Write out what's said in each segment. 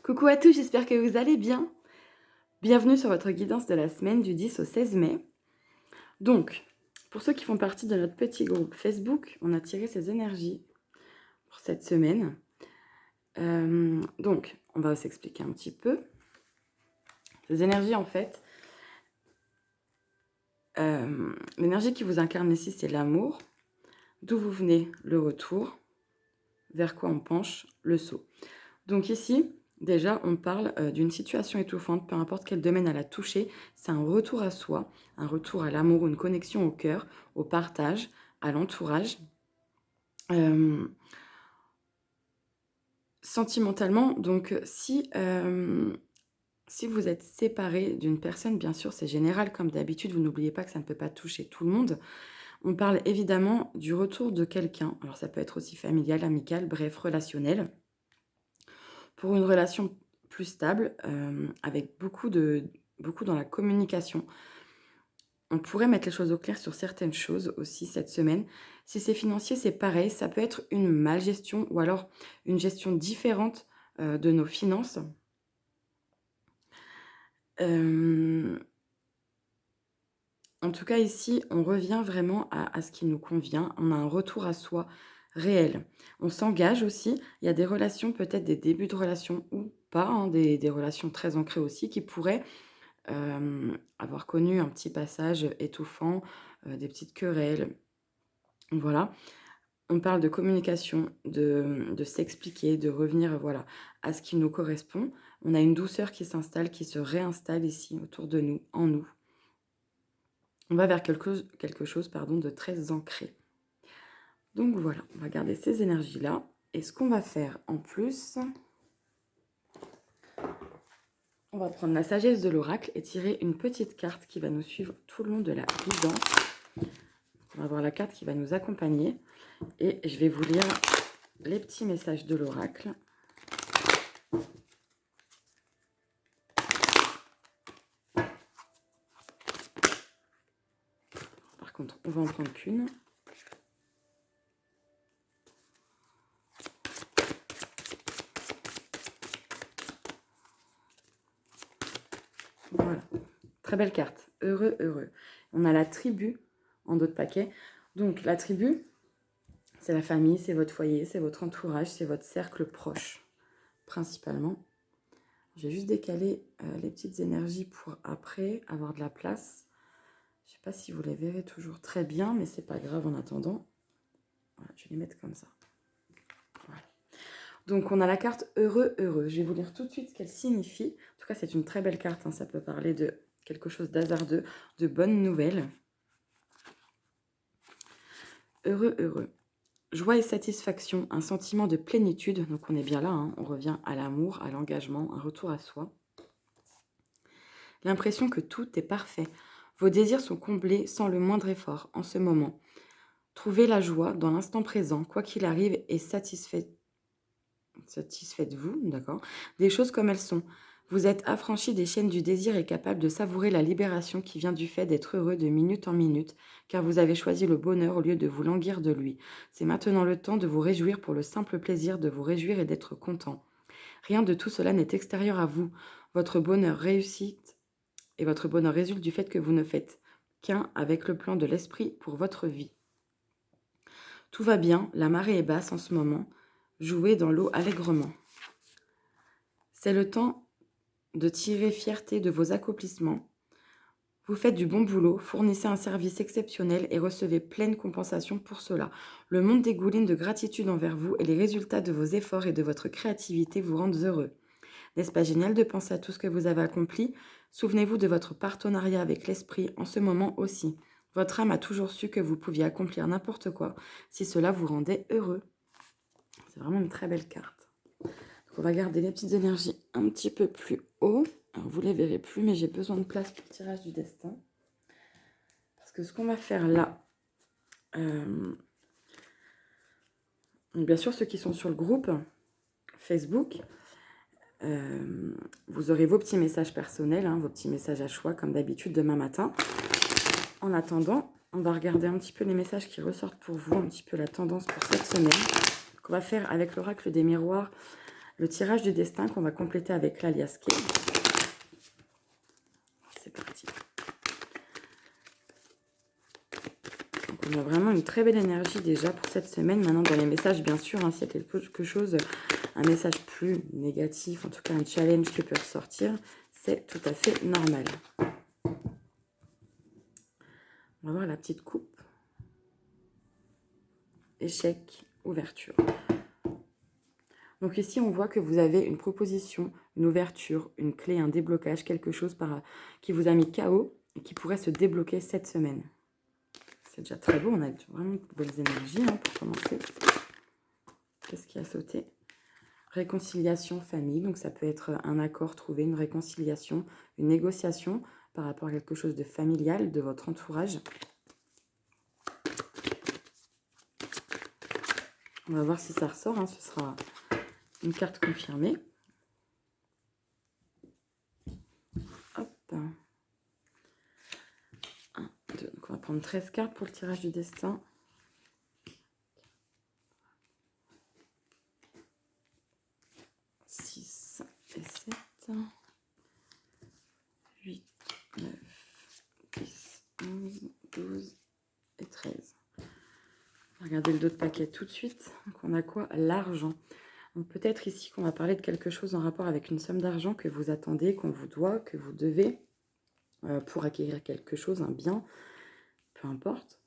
Coucou à tous, j'espère que vous allez bien. Bienvenue sur votre guidance de la semaine du 10 au 16 mai. Donc, pour ceux qui font partie de notre petit groupe Facebook, on a tiré ces énergies pour cette semaine. Donc, on va s'expliquer un petit peu. Ces énergies, en fait, l'énergie qui vous incarne ici, c'est l'amour. D'où vous venez, le retour. Vers quoi on penche, le saut. Donc ici, déjà, on parle d'une situation étouffante, peu importe quel domaine elle a touché. C'est un retour à soi, un retour à l'amour, une connexion au cœur, au partage, à l'entourage. Sentimentalement, donc si vous êtes séparé d'une personne, bien sûr, c'est général, comme d'habitude, vous n'oubliez pas que ça ne peut pas toucher tout le monde. On parle évidemment du retour de quelqu'un. Alors ça peut être aussi familial, amical, bref, relationnel. Pour une relation plus stable, avec beaucoup dans la communication. On pourrait mettre les choses au clair sur certaines choses aussi cette semaine. Si c'est financier, c'est pareil, ça peut être une malgestion ou alors une gestion différente de nos finances. En tout cas, ici, on revient vraiment à ce qui nous convient. On a un retour à soi réel. On s'engage aussi. Il y a des relations, peut-être des débuts de relations ou pas, hein, des relations très ancrées aussi, qui pourraient avoir connu un petit passage étouffant, des petites querelles. Voilà. On parle de communication, de s'expliquer, de revenir voilà, à ce qui nous correspond. On a une douceur qui s'installe, qui se réinstalle ici autour de nous, en nous. On va vers quelque chose de très ancré. Donc voilà, on va garder ces énergies-là. Et ce qu'on va faire en plus, on va prendre la sagesse de l'oracle et tirer une petite carte qui va nous suivre tout le long de la guidance. On va voir la carte qui va nous accompagner. Et je vais vous lire les petits messages de l'oracle. Par contre, on va en prendre qu'une. Voilà. Très belle carte. Heureux, heureux. On a la tribu en d'autres paquets. Donc, la tribu, c'est la famille, c'est votre foyer, c'est votre entourage, c'est votre cercle proche, principalement. Je vais juste décaler les petites énergies pour après avoir de la place. Je ne sais pas si vous les verrez toujours très bien, mais c'est pas grave en attendant. Voilà, je vais les mettre comme ça. Voilà. Donc, on a la carte heureux, heureux. Je vais vous lire tout de suite ce qu'elle signifie. En tout cas, c'est une très belle carte. Hein. Ça peut parler de quelque chose d'hasardeux, de bonnes nouvelles. Heureux, heureux. Joie et satisfaction, un sentiment de plénitude. Donc, on est bien là. Hein. On revient à l'amour, à l'engagement, un retour à soi. L'impression que tout est parfait. Vos désirs sont comblés sans le moindre effort en ce moment. Trouvez la joie dans l'instant présent, quoi qu'il arrive, et satisfaites-vous, d'accord, des choses comme elles sont. Vous êtes affranchi des chaînes du désir et capable de savourer la libération qui vient du fait d'être heureux de minute en minute, car vous avez choisi le bonheur au lieu de vous languir de lui. C'est maintenant le temps de vous réjouir pour le simple plaisir de vous réjouir et d'être content. Rien de tout cela n'est extérieur à vous. Votre bonheur réussit et votre bonheur résulte du fait que vous ne faites qu'un avec le plan de l'esprit pour votre vie. Tout va bien, la marée est basse en ce moment. Jouez dans l'eau allègrement. C'est le temps de tirer fierté de vos accomplissements. Vous faites du bon boulot, fournissez un service exceptionnel et recevez pleine compensation pour cela. Le monde dégouline de gratitude envers vous et les résultats de vos efforts et de votre créativité vous rendent heureux. N'est-ce pas génial de penser à tout ce que vous avez accompli? Souvenez-vous de votre partenariat avec l'esprit en ce moment aussi. Votre âme a toujours su que vous pouviez accomplir n'importe quoi si cela vous rendait heureux. C'est vraiment une très belle carte. Donc on va garder les petites énergies un petit peu plus haut. Alors vous ne les verrez plus, mais j'ai besoin de place pour le tirage du destin. Parce que ce qu'on va faire là, bien sûr ceux qui sont sur le groupe Facebook, vous aurez vos petits messages personnels, hein, vos petits messages à choix comme d'habitude demain matin. En attendant, on va regarder un petit peu les messages qui ressortent pour vous, un petit peu la tendance pour cette semaine. Donc on va faire avec l'oracle des miroirs Le tirage du destin qu'on va compléter avec l'alias K. C'est parti. Donc on a vraiment une très belle énergie déjà pour cette semaine. Maintenant, dans les messages, bien sûr, hein, s'il y a quelque chose, un message plus négatif, en tout cas un challenge qui peut ressortir, c'est tout à fait normal. On va voir la petite coupe. Échec, ouverture. Donc ici, on voit que vous avez une proposition, une ouverture, une clé, un déblocage, quelque chose qui vous a mis KO et qui pourrait se débloquer cette semaine. C'est déjà très beau, on a vraiment de belles énergies hein, pour commencer. Qu'est-ce qui a sauté? Réconciliation, famille, donc ça peut être un accord trouvé, une réconciliation, une négociation par rapport à quelque chose de familial, de votre entourage. On va voir si ça ressort, hein, ce sera une carte confirmée. Hop. 1, 2. Donc on va prendre 13 cartes pour le tirage du destin. 6 et 7. 8, 9, 10, 11, 12 et 13. On va regarder le dos de paquet tout de suite. Donc on a quoi? L'argent. Donc peut-être ici qu'on va parler de quelque chose en rapport avec une somme d'argent que vous attendez, qu'on vous doit, que vous devez pour acquérir quelque chose, un bien, peu importe.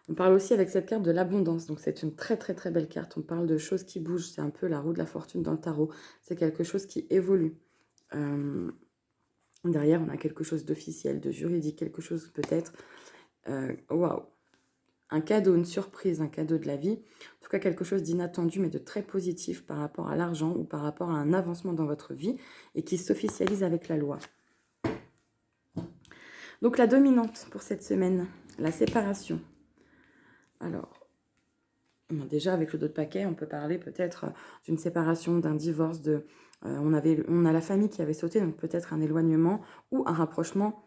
On parle aussi avec cette carte de l'abondance, donc c'est une très très très belle carte. On parle de choses qui bougent, c'est un peu la roue de la fortune dans le tarot. C'est quelque chose qui évolue. Derrière, on a quelque chose d'officiel, de juridique, quelque chose peut-être... Waouh! Un cadeau, une surprise, un cadeau de la vie. En tout cas, quelque chose d'inattendu, mais de très positif par rapport à l'argent ou par rapport à un avancement dans votre vie et qui s'officialise avec la loi. Donc, la dominante pour cette semaine, la séparation. Alors, déjà, avec le dos de paquet, on peut parler peut-être d'une séparation, d'un divorce, on a la famille qui avait sauté, donc peut-être un éloignement ou un rapprochement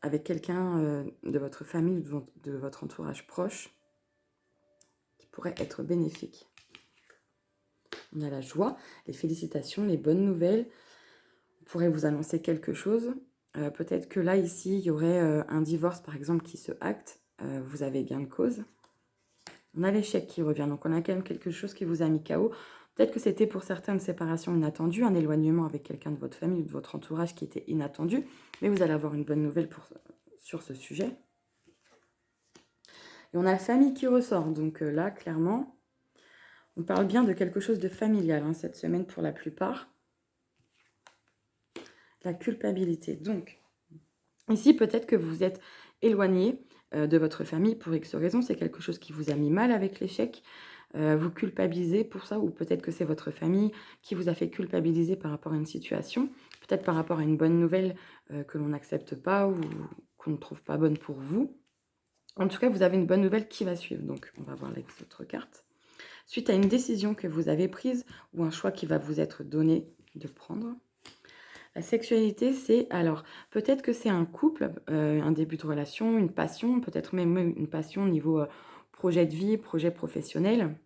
avec quelqu'un de votre famille ou de votre entourage proche qui pourrait être bénéfique. On a la joie, les félicitations, les bonnes nouvelles. On pourrait vous annoncer quelque chose. Peut-être que là, ici, il y aurait un divorce, par exemple, qui se acte. Vous avez gain de cause. On a l'échec qui revient. Donc, on a quand même quelque chose qui vous a mis KO. Peut-être que c'était pour certains une séparation inattendue, un éloignement avec quelqu'un de votre famille ou de votre entourage qui était inattendu. Mais vous allez avoir une bonne nouvelle sur ce sujet. Et on a la famille qui ressort. Donc là, clairement, on parle bien de quelque chose de familial hein, cette semaine pour la plupart. La culpabilité. Donc, ici, peut-être que vous êtes éloigné de votre famille pour X raisons. C'est quelque chose qui vous a mis mal avec l'échec. Vous culpabilisez pour ça, ou peut-être que c'est votre famille qui vous a fait culpabiliser par rapport à une situation, peut-être par rapport à une bonne nouvelle que l'on n'accepte pas ou qu'on ne trouve pas bonne pour vous. En tout cas, vous avez une bonne nouvelle qui va suivre. Donc, on va voir les autres cartes. Suite à une décision que vous avez prise ou un choix qui va vous être donné de prendre. La sexualité, c'est, alors, peut-être que c'est un couple, un début de relation, une passion, peut-être même une passion au niveau projet de vie, projet professionnel.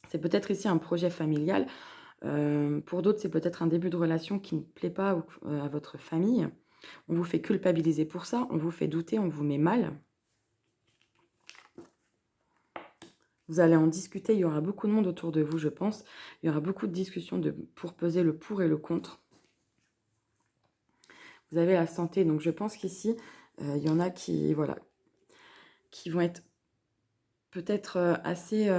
C'est peut-être ici un projet familial. Pour d'autres, c'est peut-être un début de relation qui ne plaît pas à votre famille. On vous fait culpabiliser pour ça, on vous fait douter, on vous met mal. Vous allez en discuter, il y aura beaucoup de monde autour de vous, je pense. Il y aura beaucoup de discussions pour peser le pour et le contre. Vous avez la santé, donc je pense qu'ici, il y en a qui, voilà, qui vont être peut-être assez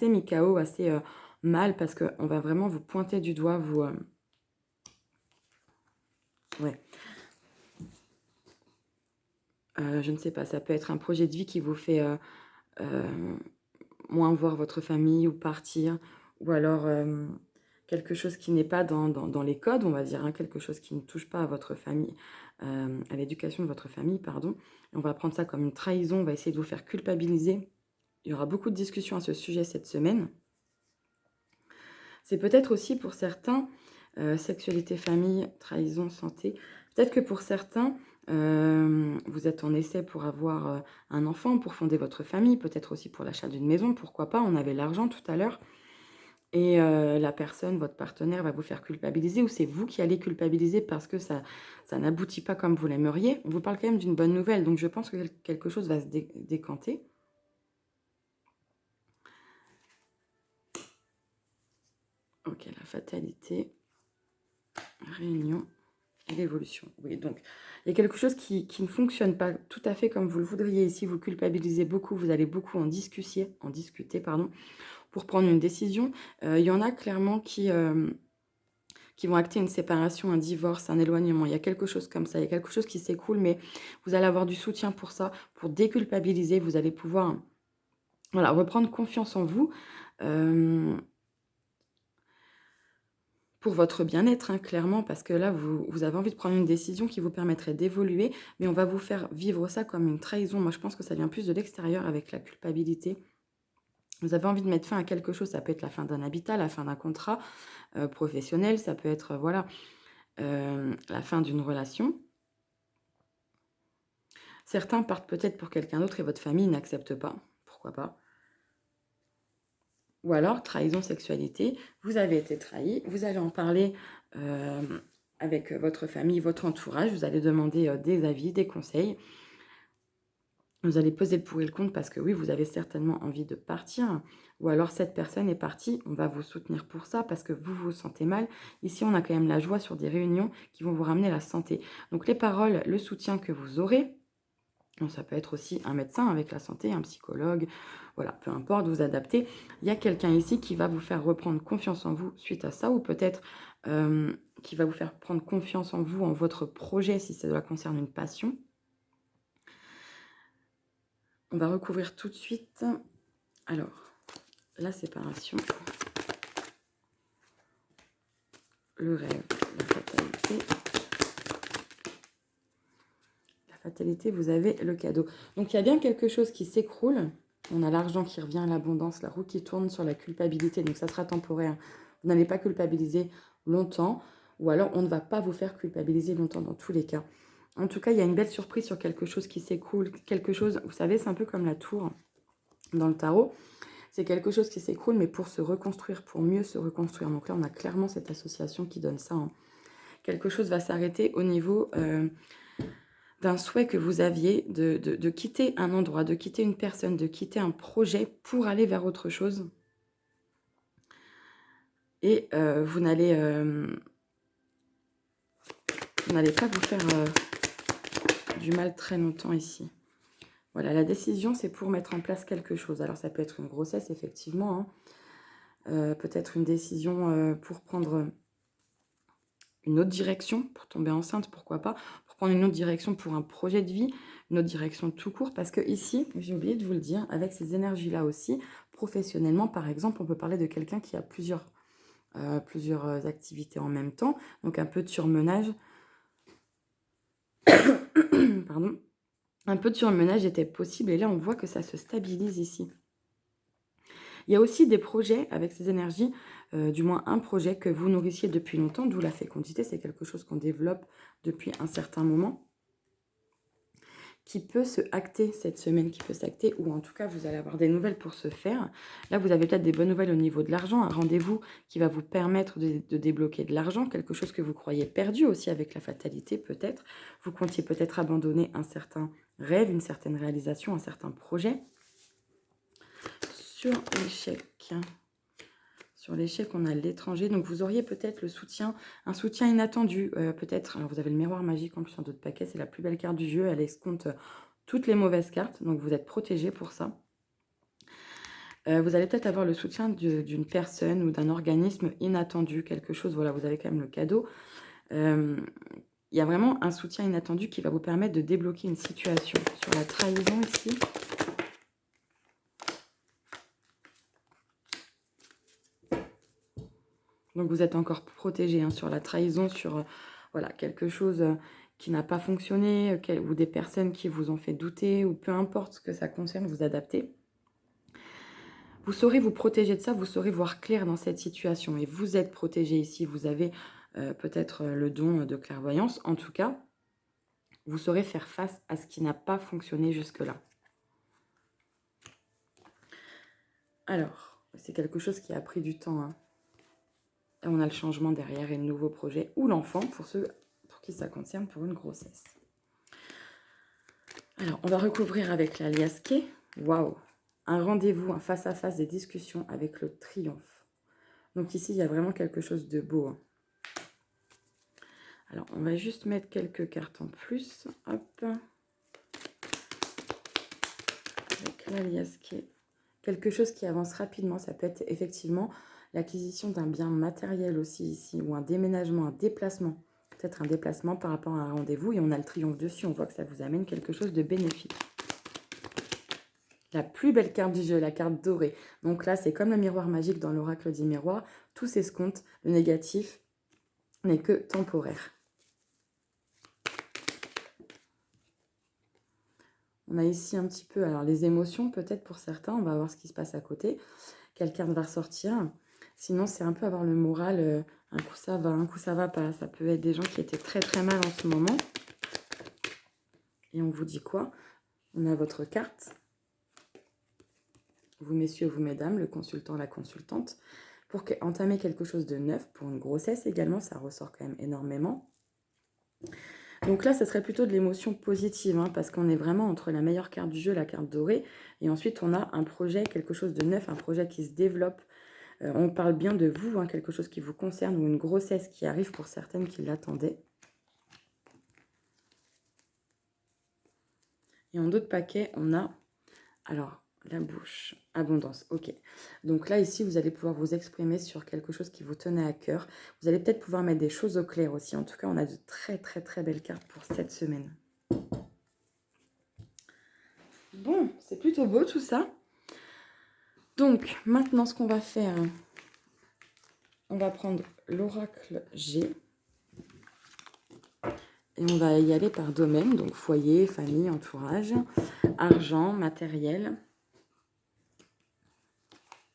mis KO, assez mal, parce qu'on va vraiment vous pointer du doigt, ouais. Je ne sais pas, ça peut être un projet de vie qui vous fait moins voir votre famille ou partir, ou alors quelque chose qui n'est pas dans les codes, on va dire, hein, quelque chose qui ne touche pas à votre famille, à l'éducation de votre famille, pardon. Et on va prendre ça comme une trahison, on va essayer de vous faire culpabiliser. Il y aura beaucoup de discussions à ce sujet cette semaine. C'est peut-être aussi pour certains, sexualité, famille, trahison, santé. Peut-être que pour certains, vous êtes en essai pour avoir un enfant, pour fonder votre famille, peut-être aussi pour l'achat d'une maison, pourquoi pas, on avait l'argent tout à l'heure. et la personne, votre partenaire va vous faire culpabiliser ou c'est vous qui allez culpabiliser parce que ça n'aboutit pas comme vous l'aimeriez. On vous parle quand même d'une bonne nouvelle, donc je pense que quelque chose va se décanter. Ok, la fatalité, réunion et l'évolution. Oui, donc il y a quelque chose qui ne fonctionne pas tout à fait comme vous le voudriez ici. Vous culpabilisez beaucoup, vous allez beaucoup en discuter, pour prendre une décision. Il y en a clairement qui vont acter une séparation, un divorce, un éloignement. Il y a quelque chose comme ça, il y a quelque chose qui s'écoule, mais vous allez avoir du soutien pour ça, pour déculpabiliser. Vous allez pouvoir voilà, reprendre confiance en vous pour votre bien-être, hein, clairement, parce que là, vous avez envie de prendre une décision qui vous permettrait d'évoluer, mais on va vous faire vivre ça comme une trahison. Moi, je pense que ça vient plus de l'extérieur avec la culpabilité. Vous avez envie de mettre fin à quelque chose, ça peut être la fin d'un habitat, la fin d'un contrat professionnel, ça peut être voilà, la fin d'une relation. Certains partent peut-être pour quelqu'un d'autre et votre famille n'accepte pas. Pourquoi pas? Ou alors, trahison, sexualité, vous avez été trahi, vous allez en parler avec votre famille, votre entourage, vous allez demander des avis, des conseils. Vous allez peser le pour et le contre parce que oui, vous avez certainement envie de partir. Ou alors cette personne est partie, on va vous soutenir pour ça parce que vous vous sentez mal. Ici, on a quand même la joie sur des réunions qui vont vous ramener la santé. Donc les paroles, le soutien que vous aurez, donc, ça peut être aussi un médecin avec la santé, un psychologue, voilà, peu importe, vous adaptez. Il y a quelqu'un ici qui va vous faire reprendre confiance en vous suite à ça, ou peut-être qui va vous faire prendre confiance en vous, en votre projet, si cela concerne une passion. On va recouvrir tout de suite. Alors, la séparation, le rêve, la fatalité. La fatalité, vous avez le cadeau. Donc, il y a bien quelque chose qui s'écroule. On a l'argent qui revient, l'abondance, la roue qui tourne sur la culpabilité. Donc, ça sera temporaire. Vous n'allez pas culpabiliser longtemps. Ou alors, on ne va pas vous faire culpabiliser longtemps dans tous les cas. En tout cas, il y a une belle surprise sur quelque chose qui s'écroule. Quelque chose, vous savez, c'est un peu comme la tour dans le tarot. C'est quelque chose qui s'écroule, mais pour se reconstruire, pour mieux se reconstruire. Donc là, on a clairement cette association qui donne ça. Hein. Quelque chose va s'arrêter au niveau d'un souhait que vous aviez de quitter un endroit, de quitter une personne, de quitter un projet pour aller vers autre chose. Et vous n'allez pas vous faire du mal très longtemps ici. Voilà, la décision, c'est pour mettre en place quelque chose. Alors, ça peut être une grossesse, effectivement. Hein. Peut-être une décision pour prendre une autre direction, pour tomber enceinte, pourquoi pas. Pour prendre une autre direction pour un projet de vie, une autre direction tout court. Parce que ici, j'ai oublié de vous le dire, avec ces énergies-là aussi, professionnellement, par exemple, on peut parler de quelqu'un qui a plusieurs activités en même temps. Donc, un peu de surmenage. Pardon. Un peu de surmenage était possible et là, on voit que ça se stabilise ici. Il y a aussi des projets avec ces énergies, du moins un projet que vous nourrissiez depuis longtemps, d'où la fécondité, c'est quelque chose qu'on développe depuis un certain moment, qui peut se acter cette semaine, qui peut s'acter, ou en tout cas, vous allez avoir des nouvelles pour se faire. Là, vous avez peut-être des bonnes nouvelles au niveau de l'argent, un rendez-vous qui va vous permettre de débloquer de l'argent, quelque chose que vous croyez perdu aussi avec la fatalité, peut-être. Vous comptiez peut-être abandonner un certain rêve, une certaine réalisation, un certain projet. Sur l'échec. Sur l'échec, on a l'étranger. Donc, vous auriez peut-être le soutien, un soutien inattendu. Peut-être, alors vous avez le miroir magique en plus en d'autres paquets. C'est la plus belle carte du jeu. Elle escompte toutes les mauvaises cartes. Donc, vous êtes protégé pour ça. Vous allez peut-être avoir le soutien d'une personne ou d'un organisme inattendu. Quelque chose, voilà, vous avez quand même le cadeau. Il y a vraiment un soutien inattendu qui va vous permettre de débloquer une situation. Sur la trahison ici... Donc, vous êtes encore protégé hein, sur la trahison, sur voilà, quelque chose qui n'a pas fonctionné, ou des personnes qui vous ont fait douter, ou peu importe ce que ça concerne, vous adaptez. Vous saurez vous protéger de ça, vous saurez voir clair dans cette situation. Et vous êtes protégé ici, vous avez peut-être le don de clairvoyance. En tout cas, vous saurez faire face à ce qui n'a pas fonctionné jusque-là. Alors, c'est quelque chose qui a pris du temps, hein. Et on a le changement derrière et le nouveau projet, ou l'enfant, pour ceux pour qui ça concerne, pour une grossesse. Alors, on va recouvrir avec la liasse quai. Waouh! Un rendez-vous, un face-à-face, des discussions avec le triomphe. Donc ici, il y a vraiment quelque chose de beau. Hein. Alors, on va juste mettre quelques cartes en plus. Hop. Avec la liasse quai. Quelque chose qui avance rapidement. Ça peut être effectivement l'acquisition d'un bien matériel aussi ici, ou un déménagement, un déplacement. Peut-être un déplacement par rapport à un rendez-vous. Et on a le triomphe dessus. On voit que ça vous amène quelque chose de bénéfique. La plus belle carte du jeu, la carte dorée. Donc là, c'est comme le miroir magique dans l'oracle du miroir. Tout s'escompte. Le négatif n'est que temporaire. On a ici un petit peu, alors les émotions peut-être pour certains. On va voir ce qui se passe à côté. Quelle carte va ressortir? Sinon, c'est un peu avoir le moral. Un coup ça va, un coup ça va pas. Ça peut être des gens qui étaient très très mal en ce moment. Et on vous dit quoi? On a votre carte. Vous messieurs, vous mesdames, le consultant, la consultante, pour entamer quelque chose de neuf, pour une grossesse également, ça ressort quand même énormément. Donc là, ça serait plutôt de l'émotion positive, hein, parce qu'on est vraiment entre la meilleure carte du jeu, la carte dorée, et ensuite on a un projet, quelque chose de neuf, un projet qui se développe. On parle bien de vous, hein, quelque chose qui vous concerne, ou une grossesse qui arrive pour certaines qui l'attendaient. Et en d'autres paquets, on a... Alors, la bouche, abondance, ok. Donc là, ici, vous allez pouvoir vous exprimer sur quelque chose qui vous tenait à cœur. Vous allez peut-être pouvoir mettre des choses au clair aussi. En tout cas, on a de très, très, très belles cartes pour cette semaine. Bon, c'est plutôt beau tout ça. Donc, maintenant, ce qu'on va faire, on va prendre l'oracle G. Et on va y aller par domaine, donc foyer, famille, entourage, argent, matériel.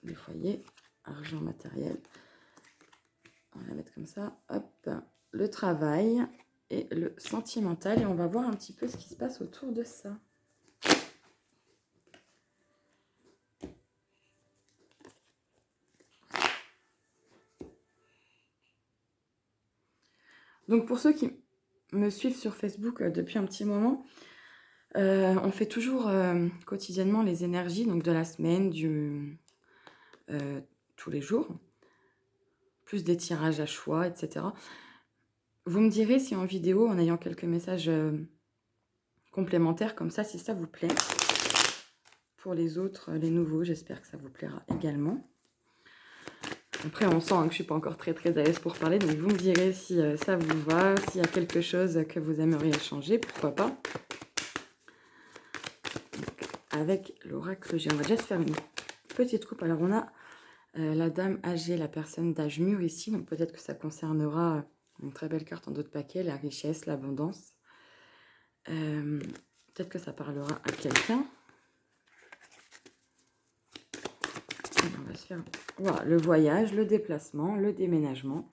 Le foyer, argent, matériel. On va la mettre comme ça. Hop, le travail et le sentimental. Et on va voir un petit peu ce qui se passe autour de ça. Donc pour ceux qui me suivent sur Facebook depuis un petit moment, on fait toujours quotidiennement les énergies donc de la semaine, tous les jours, plus des tirages à choix, etc. Vous me direz si en vidéo, en ayant quelques messages complémentaires comme ça, si ça vous plaît. Pour les autres, les nouveaux, j'espère que ça vous plaira également. Après, on sent que je ne suis pas encore très à l'aise pour parler, donc vous me direz si ça vous va, s'il y a quelque chose que vous aimeriez changer, pourquoi pas. Donc, avec l'oracle G, on va déjà se faire une petite coupe. Alors, on a la dame âgée, la personne d'âge mûr ici, donc peut-être que ça concernera une très belle carte en d'autres paquets, la richesse, l'abondance. Peut-être que ça parlera à quelqu'un. On va se faire... Voilà, le voyage, le déplacement, le déménagement,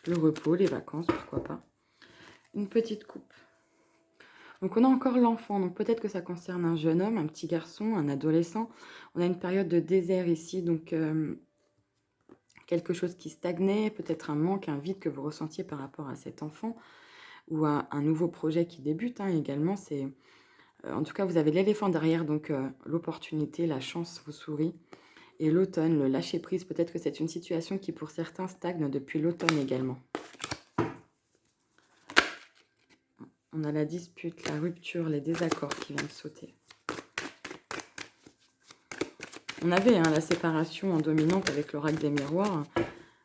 le repos, les vacances, pourquoi pas. Une petite coupe. Donc on a encore l'enfant, donc peut-être que ça concerne un jeune homme, un petit garçon, un adolescent. On a une période de désert ici, donc quelque chose qui stagnait, peut-être un manque, un vide que vous ressentiez par rapport à cet enfant, ou un nouveau projet qui débute hein, également. C'est en tout cas, vous avez l'éléphant derrière, donc l'opportunité, la chance vous sourit. Et l'automne, le lâcher-prise, peut-être que c'est une situation qui pour certains stagne depuis l'automne également. On a la dispute, la rupture, les désaccords qui viennent sauter. On avait hein, la séparation en dominante avec l'oracle des miroirs.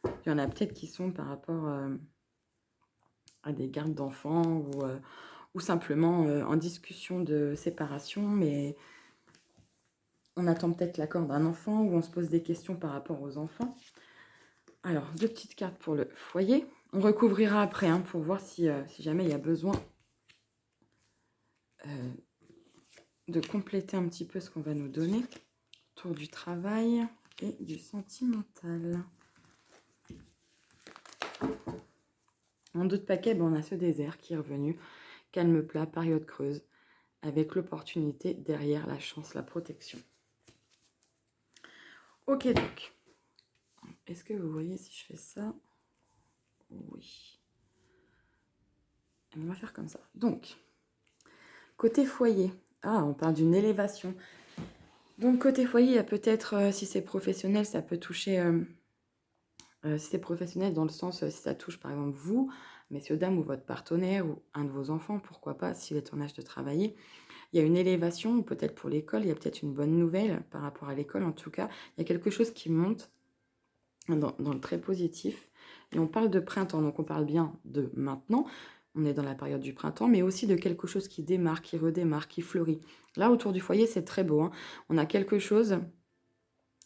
Il y en a peut-être qui sont par rapport à des gardes d'enfants ou simplement en discussion de séparation, mais on attend peut-être l'accord d'un enfant ou on se pose des questions par rapport aux enfants. Alors, 2 petites cartes pour le foyer. On recouvrira après hein, pour voir si jamais il y a besoin de compléter un petit peu ce qu'on va nous donner. Autour du travail et du sentimental. En d'autres paquets, on a ce désert qui est revenu. Calme plat, période creuse, avec l'opportunité derrière la chance, la protection. Ok, donc. Est-ce que vous voyez si je fais ça? Oui. On va faire comme ça. Donc, côté foyer. Ah, on parle d'une élévation. Donc, côté foyer, il y a peut-être, si c'est professionnel, ça peut toucher... si c'est professionnel dans le sens, si ça touche par exemple vous, messieurs, dames, ou votre partenaire, ou un de vos enfants, pourquoi pas, s'il est en âge de travailler. Il y a une élévation, ou peut-être pour l'école, il y a peut-être une bonne nouvelle par rapport à l'école en tout cas. Il y a quelque chose qui monte dans le très positif. Et on parle de printemps, donc on parle bien de maintenant. On est dans la période du printemps, mais aussi de quelque chose qui démarre, qui redémarre, qui fleurit. Là, autour du foyer, c'est très beau, hein. On a quelque chose,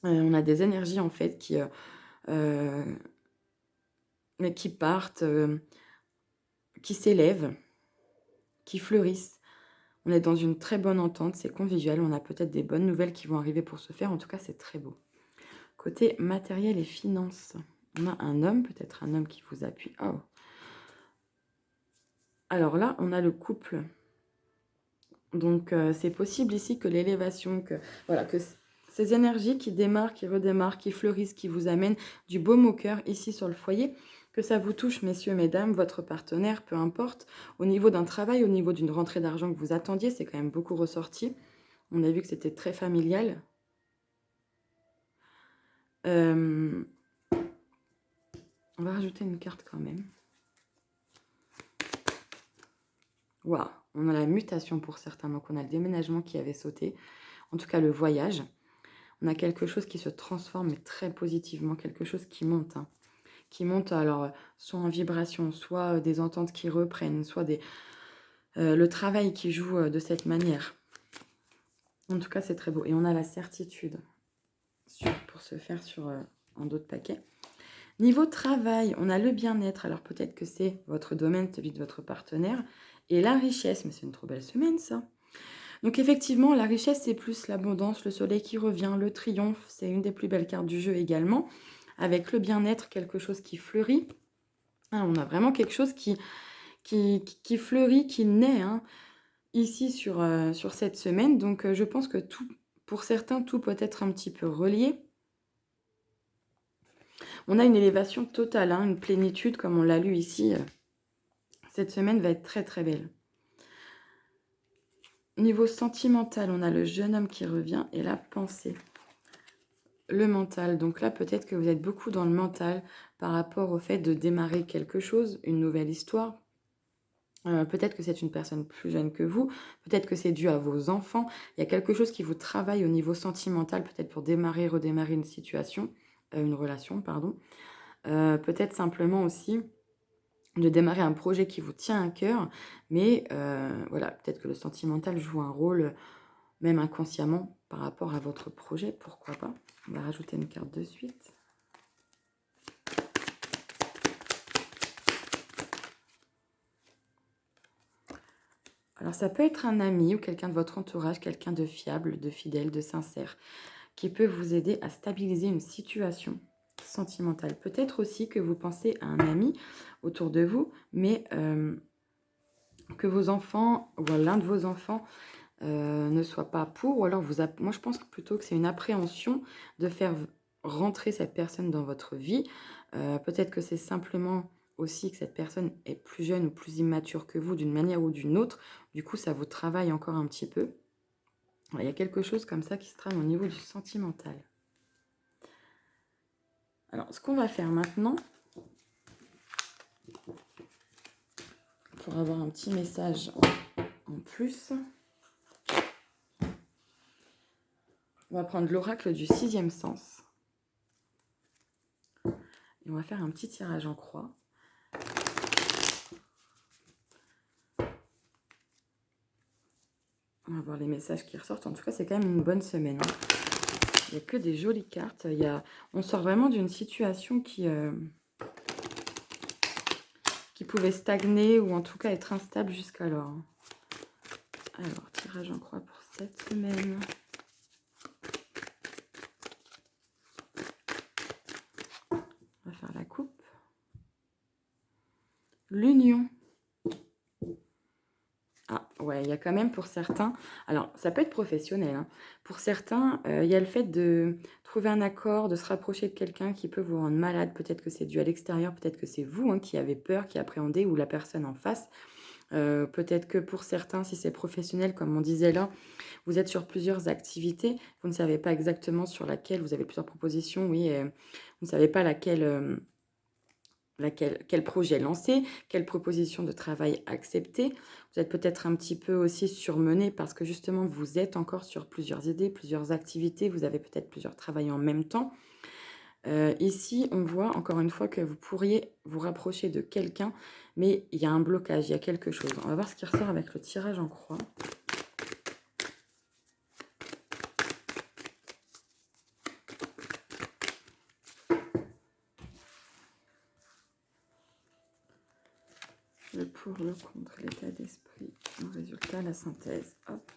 on a des énergies en fait euh, mais qui partent, qui s'élèvent, qui fleurissent. On est dans une très bonne entente, c'est convivial. On a peut-être des bonnes nouvelles qui vont arriver pour se faire. En tout cas, c'est très beau. Côté matériel et finances, on a un homme, peut-être un homme qui vous appuie. Oh. Alors là, on a le couple. Donc, c'est possible ici que l'élévation, voilà, que ces énergies qui démarrent, qui redémarrent, qui fleurissent, qui vous amènent du baume au cœur ici sur le foyer, que ça vous touche, messieurs, mesdames, votre partenaire, peu importe, au niveau d'un travail, au niveau d'une rentrée d'argent que vous attendiez, c'est quand même beaucoup ressorti. On a vu que c'était très familial. On va rajouter une carte quand même. Waouh, on a la mutation pour certains, donc on a le déménagement qui avait sauté, en tout cas le voyage. On a quelque chose qui se transforme, mais très positivement, quelque chose qui monte, hein. Qui monte, alors, soit en vibration, soit des ententes qui reprennent, soit le travail qui joue de cette manière. En tout cas, c'est très beau. Et on a la certitude pour se faire en d'autres paquets. Niveau travail, on a le bien-être. Alors, peut-être que c'est votre domaine, celui de votre partenaire. Et la richesse, mais c'est une trop belle semaine, ça. Donc effectivement, la richesse, c'est plus l'abondance, le soleil qui revient, le triomphe, c'est une des plus belles cartes du jeu également. Avec le bien-être, quelque chose qui fleurit. Ah, on a vraiment quelque chose qui fleurit, qui naît, hein, ici sur cette semaine. Donc je pense que tout, pour certains, tout peut être un petit peu relié. On a une élévation totale, hein, une plénitude, comme on l'a lu ici. Cette semaine va être très très belle. Niveau sentimental, on a le jeune homme qui revient et la pensée. Le mental, donc là peut-être que vous êtes beaucoup dans le mental par rapport au fait de démarrer quelque chose, une nouvelle histoire. Peut-être que c'est une personne plus jeune que vous, peut-être que c'est dû à vos enfants. Il y a quelque chose qui vous travaille au niveau sentimental, peut-être pour démarrer, redémarrer une situation, une relation, pardon. Peut-être simplement aussi de démarrer un projet qui vous tient à cœur, mais voilà, peut-être que le sentimental joue un rôle, même inconsciemment, par rapport à votre projet, pourquoi pas. On va rajouter une carte de suite. Alors ça peut être un ami ou quelqu'un de votre entourage, quelqu'un de fiable, de fidèle, de sincère, qui peut vous aider à stabiliser une situation sentimentale. Peut-être aussi que vous pensez à un ami autour de vous, mais que vos enfants, ou l'un de vos enfants, ne soit pas pour, ou alors moi je pense plutôt que c'est une appréhension de faire rentrer cette personne dans votre vie. Peut-être que c'est simplement aussi que cette personne est plus jeune ou plus immature que vous d'une manière ou d'une autre. Du coup, ça vous travaille encore un petit peu. Il y a quelque chose comme ça qui se trame au niveau du sentimental. Alors, ce qu'on va faire maintenant, pour avoir un petit message en plus, on va prendre l'oracle du 6e sens. Et on va faire un petit tirage en croix. On va voir les messages qui ressortent. En tout cas, c'est quand même une bonne semaine, hein. Il n'y a que des jolies cartes. On sort vraiment d'une situation qui pouvait stagner ou en tout cas être instable jusqu'alors. Alors, tirage en croix pour cette semaine. On va faire la coupe. L'union. Ah, ouais, il y a quand même pour certains, alors ça peut être professionnel, hein. Pour certains, il y a le fait de trouver un accord, de se rapprocher de quelqu'un qui peut vous rendre malade. Peut-être que c'est dû à l'extérieur, peut-être que c'est vous, hein, qui avez peur, qui appréhendez, ou la personne en face. Peut-être que pour certains, si c'est professionnel, comme on disait là, vous êtes sur plusieurs activités, vous ne savez pas exactement sur laquelle, vous avez plusieurs propositions, oui, vous ne savez pas quel projet lancer, quelle proposition de travail accepter. Vous êtes peut-être un petit peu aussi surmené parce que justement, vous êtes encore sur plusieurs idées, plusieurs activités, vous avez peut-être plusieurs travails en même temps. Ici, on voit encore une fois que vous pourriez vous rapprocher de quelqu'un, mais il y a un blocage, il y a quelque chose. On va voir ce qui ressort avec le tirage en croix. Le pour, le contre, l'état d'esprit, le résultat, la synthèse. Hop.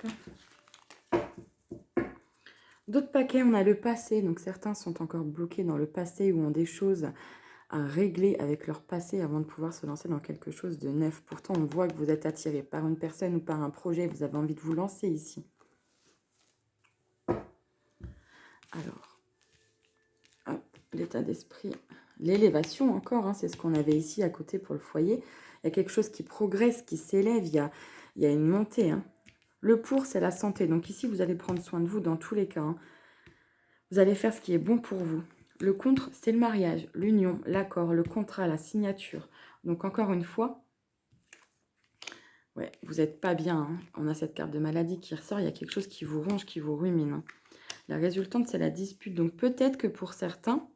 D'autres paquets, on a le passé. Donc certains sont encore bloqués dans le passé ou ont des choses à régler avec leur passé avant de pouvoir se lancer dans quelque chose de neuf. Pourtant, on voit que vous êtes attiré par une personne ou par un projet. Vous avez envie de vous lancer ici. Alors, hop, l'état d'esprit, l'élévation encore, hein, c'est ce qu'on avait ici à côté pour le foyer. Il y a quelque chose qui progresse, qui s'élève, il y a une montée. Hein. Le pour, c'est la santé. Donc ici, vous allez prendre soin de vous dans tous les cas. Hein. Vous allez faire ce qui est bon pour vous. Le contre, c'est le mariage, l'union, l'accord, le contrat, la signature. Donc encore une fois, ouais, vous n'êtes pas bien. Hein. On a cette carte de maladie qui ressort. Il y a quelque chose qui vous ronge, qui vous rumine. Hein. La résultante, c'est la dispute. Donc peut-être que pour certains,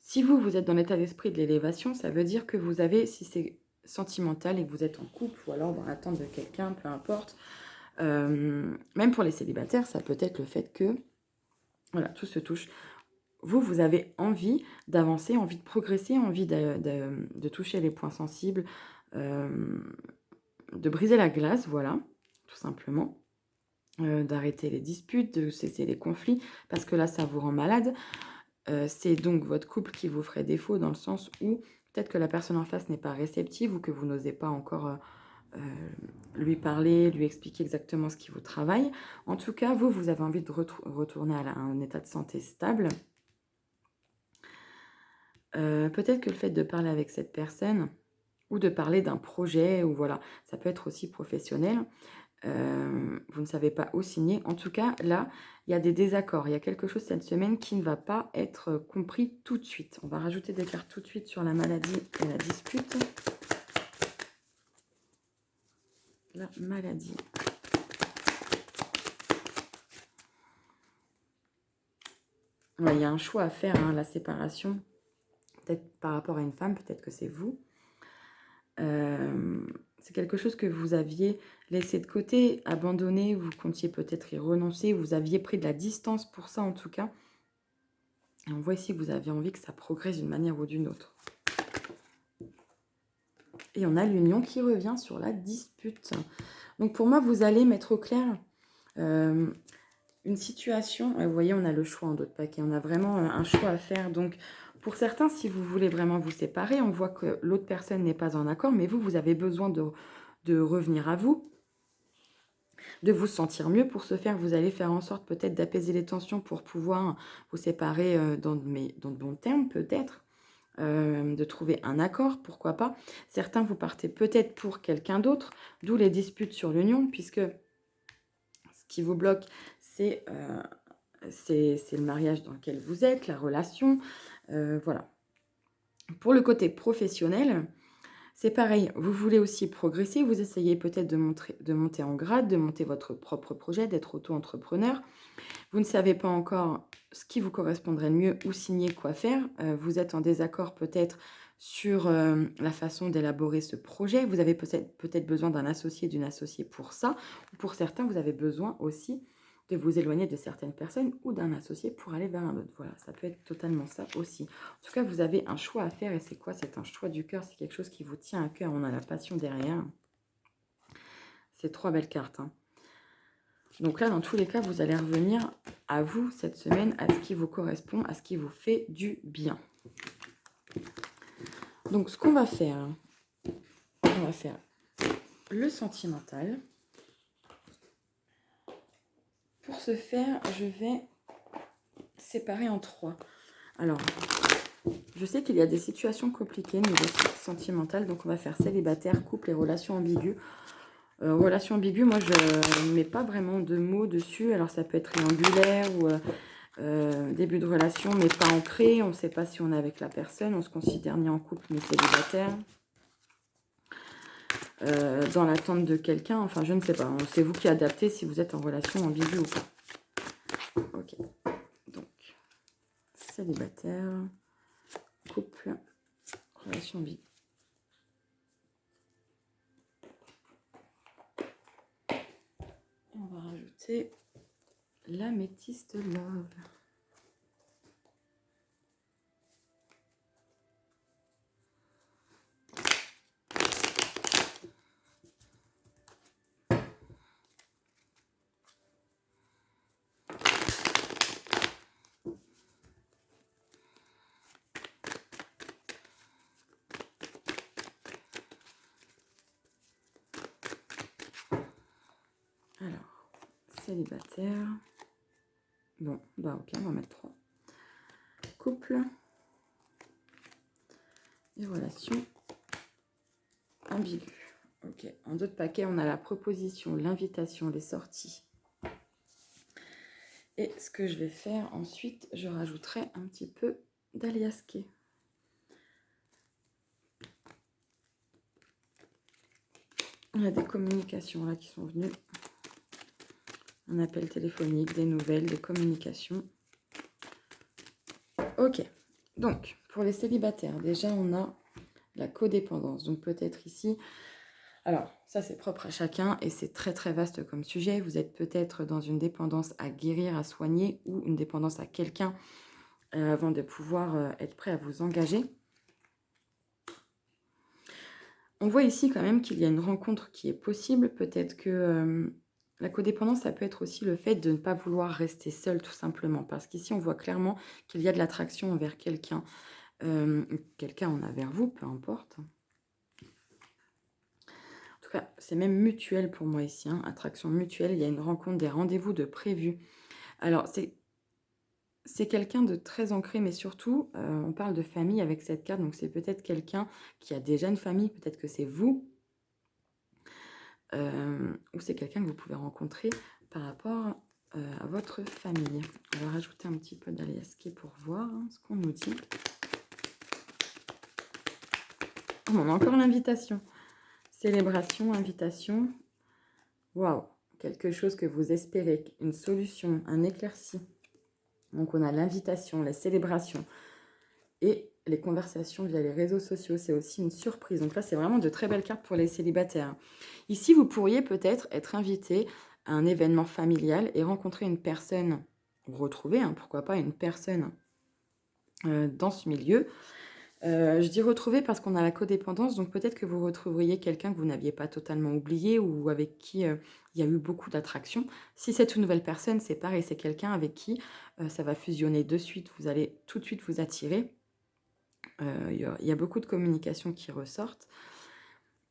si vous êtes dans l'état d'esprit de l'élévation, ça veut dire que vous avez, si c'est sentimental et que vous êtes en couple ou alors dans l'attente de quelqu'un, peu importe, même pour les célibataires, ça peut être le fait que, voilà, tout se touche. Vous avez envie d'avancer, envie de progresser, envie de toucher les points sensibles, de briser la glace, voilà, tout simplement. D'arrêter les disputes, de cesser les conflits, parce que là, ça vous rend malade. C'est donc votre couple qui vous ferait défaut dans le sens où peut-être que la personne en face n'est pas réceptive ou que vous n'osez pas encore lui parler, lui expliquer exactement ce qui vous travaille. En tout cas, vous avez envie de retourner à un état de santé stable. Peut-être que le fait de parler avec cette personne ou de parler d'un projet, ou voilà, ça peut être aussi professionnel, vous ne savez pas où signer. En tout cas, là, il y a des désaccords. Il y a quelque chose cette semaine qui ne va pas être compris tout de suite. On va rajouter des cartes tout de suite sur la maladie et la dispute. La maladie. Ouais, il y a un choix à faire, hein, la séparation. Peut-être par rapport à une femme, peut-être que c'est vous. C'est quelque chose que vous aviez laissé de côté, abandonné, vous comptiez peut-être y renoncer, vous aviez pris de la distance pour ça en tout cas. Et on voit ici que vous avez envie que ça progresse d'une manière ou d'une autre. Et on a l'union qui revient sur la dispute. Donc pour moi, vous allez mettre au clair une situation. Vous voyez, on a le choix en d'autres paquets. On a vraiment un choix à faire. Donc pour certains, si vous voulez vraiment vous séparer, on voit que l'autre personne n'est pas en accord, mais vous avez besoin de revenir à vous, de vous sentir mieux. Pour ce faire, vous allez faire en sorte peut-être d'apaiser les tensions pour pouvoir vous séparer dans de bons termes, peut-être. De trouver un accord, pourquoi pas. Certains, vous partez peut-être pour quelqu'un d'autre, d'où les disputes sur l'union, puisque ce qui vous bloque, c'est le mariage dans lequel vous êtes, la relation, voilà. Pour le côté professionnel, c'est pareil, vous voulez aussi progresser, vous essayez peut-être de monter en grade, de monter votre propre projet, d'être auto-entrepreneur. Vous ne savez pas encore ce qui vous correspondrait le mieux ou signer quoi faire. Vous êtes en désaccord peut-être sur la façon d'élaborer ce projet. Vous avez peut-être besoin d'un associé, d'une associée pour ça. Ou pour certains, vous avez besoin aussi de vous éloigner de certaines personnes ou d'un associé pour aller vers un autre. Voilà, ça peut être totalement ça aussi. En tout cas, vous avez un choix à faire et c'est quoi? C'est un choix du cœur, c'est quelque chose qui vous tient à cœur. On a la passion derrière. C'est 3 belles cartes, hein. Donc là, dans tous les cas, vous allez revenir à vous cette semaine, à ce qui vous correspond, à ce qui vous fait du bien. Donc, ce qu'on va faire, le sentimental. Pour ce faire, je vais séparer en 3. Alors, je sais qu'il y a des situations compliquées niveau sentimental, donc on va faire célibataire, couple et relations ambiguës. Relations ambiguës, moi je ne mets pas vraiment de mots dessus, alors ça peut être triangulaire ou début de relation mais pas ancré, on ne sait pas si on est avec la personne, on se considère ni en couple ni célibataire. Dans l'attente de quelqu'un, enfin je ne sais pas, c'est vous qui adaptez si vous êtes en relation ambiguë ou pas. Ok, donc célibataire, couple, relation ambiguë. Et on va rajouter l'améthyste love. Alors, célibataire. Bon, bah ok, on va mettre 3. Couple. Et relations ambiguës. Ok, en d'autres paquets, on a la proposition, l'invitation, les sorties. Et ce que je vais faire ensuite, je rajouterai un petit peu d'aliasqué. Il y a des communications là qui sont venues. Un appel téléphonique, des nouvelles, des communications. Ok, donc pour les célibataires, déjà on a la codépendance. Donc peut-être ici, alors ça c'est propre à chacun et c'est très très vaste comme sujet. Vous êtes peut-être dans une dépendance à guérir, à soigner ou une dépendance à quelqu'un avant de pouvoir être prêt à vous engager. On voit ici quand même qu'il y a une rencontre qui est possible. Peut-être que la codépendance, ça peut être aussi le fait de ne pas vouloir rester seul tout simplement. Parce qu'ici, on voit clairement qu'il y a de l'attraction envers quelqu'un. Quelqu'un en a vers vous, peu importe. En tout cas, c'est même mutuel pour moi ici. Hein. Attraction mutuelle, il y a une rencontre, des rendez-vous de prévus. Alors, c'est quelqu'un de très ancré, mais surtout, on parle de famille avec cette carte. Donc, c'est peut-être quelqu'un qui a déjà une famille. Peut-être que c'est vous. Ou c'est quelqu'un que vous pouvez rencontrer par rapport à votre famille. On va rajouter un petit peu d'aliasqué pour voir ce qu'on nous dit. Oh, on a encore l'invitation. Célébration, invitation. Waouh, quelque chose que vous espérez, une solution, un éclairci. Donc on a l'invitation, la célébration et les conversations via les réseaux sociaux. C'est aussi une surprise. Donc là, c'est vraiment de très belles cartes pour les célibataires. Ici, vous pourriez peut-être être invité à un événement familial et rencontrer une personne, ou retrouver, pourquoi pas, une personne dans ce milieu. Je dis retrouver parce qu'on a la codépendance, donc peut-être que vous retrouveriez quelqu'un que vous n'aviez pas totalement oublié ou avec qui il y a eu beaucoup d'attraction. Si c'est une nouvelle personne, c'est pareil, c'est quelqu'un avec qui ça va fusionner de suite, vous allez tout de suite vous attirer. Il y a beaucoup de communication qui ressortent.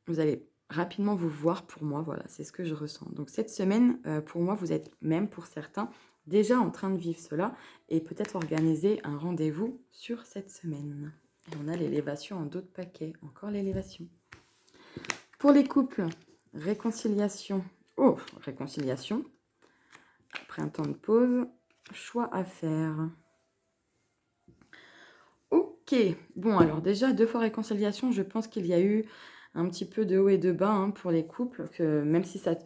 Vous allez rapidement vous voir pour moi, voilà, c'est ce que je ressens. Donc cette semaine, pour moi, vous êtes même pour certains déjà en train de vivre cela et peut-être organiser un rendez-vous sur cette semaine. Et on a l'élévation en d'autres paquets, encore l'élévation. Pour les couples, réconciliation. Oh, réconciliation. Après un temps de pause, choix à faire. Ok, bon alors déjà 2 fois réconciliation, je pense qu'il y a eu un petit peu de haut et de bas pour les couples, que même si ça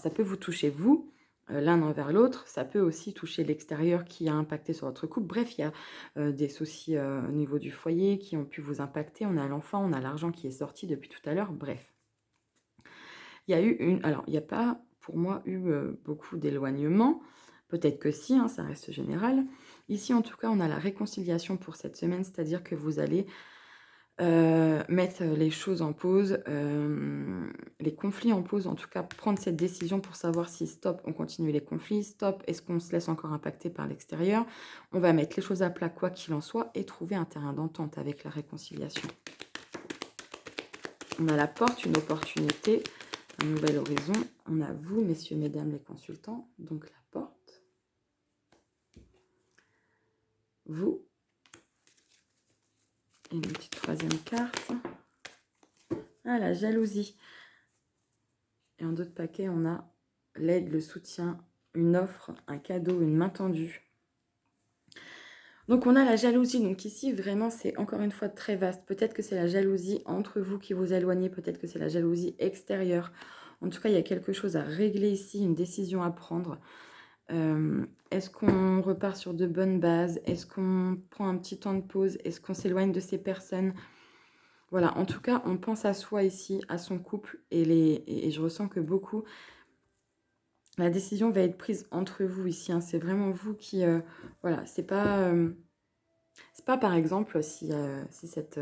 peut vous toucher vous, l'un envers l'autre, ça peut aussi toucher l'extérieur qui a impacté sur votre couple. Bref, il y a des soucis au niveau du foyer qui ont pu vous impacter. On a l'enfant, on a l'argent qui est sorti depuis tout à l'heure, bref. Il y a eu alors il n'y a pas pour moi eu beaucoup d'éloignement, peut-être que si, ça reste général. Ici, en tout cas, on a la réconciliation pour cette semaine, c'est-à-dire que vous allez mettre les choses en pause, les conflits en pause, en tout cas, prendre cette décision pour savoir si stop, on continue les conflits, stop, est-ce qu'on se laisse encore impacter par l'extérieur. On va mettre les choses à plat, quoi qu'il en soit, et trouver un terrain d'entente avec la réconciliation. On a la porte, une opportunité, un nouvel horizon. On a vous, messieurs, mesdames les consultants, donc la porte. Vous. Et une petite troisième carte. Ah, la jalousie. Et en d'autres paquets, on a l'aide, le soutien, une offre, un cadeau, une main tendue. Donc on a la jalousie, donc ici vraiment c'est encore une fois très vaste. Peut-être que c'est la jalousie entre vous qui vous éloignez, peut-être que c'est la jalousie extérieure. En tout cas, il y a quelque chose à régler ici, une décision à prendre. Est-ce qu'on repart sur de bonnes bases? Est-ce qu'on prend un petit temps de pause? Est-ce qu'on s'éloigne de ces personnes? Voilà, en tout cas, on pense à soi ici, à son couple, et je ressens que beaucoup, la décision va être prise entre vous ici, hein. C'est vraiment vous qui... voilà, c'est pas par exemple si cette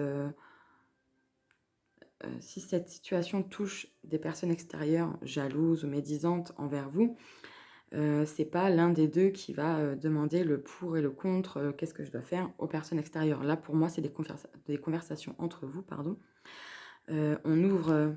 situation touche des personnes extérieures jalouses ou médisantes envers vous, c'est pas l'un des deux qui va demander le pour et le contre, qu'est-ce que je dois faire aux personnes extérieures. Là, pour moi, c'est des conversations entre vous, pardon. On ouvre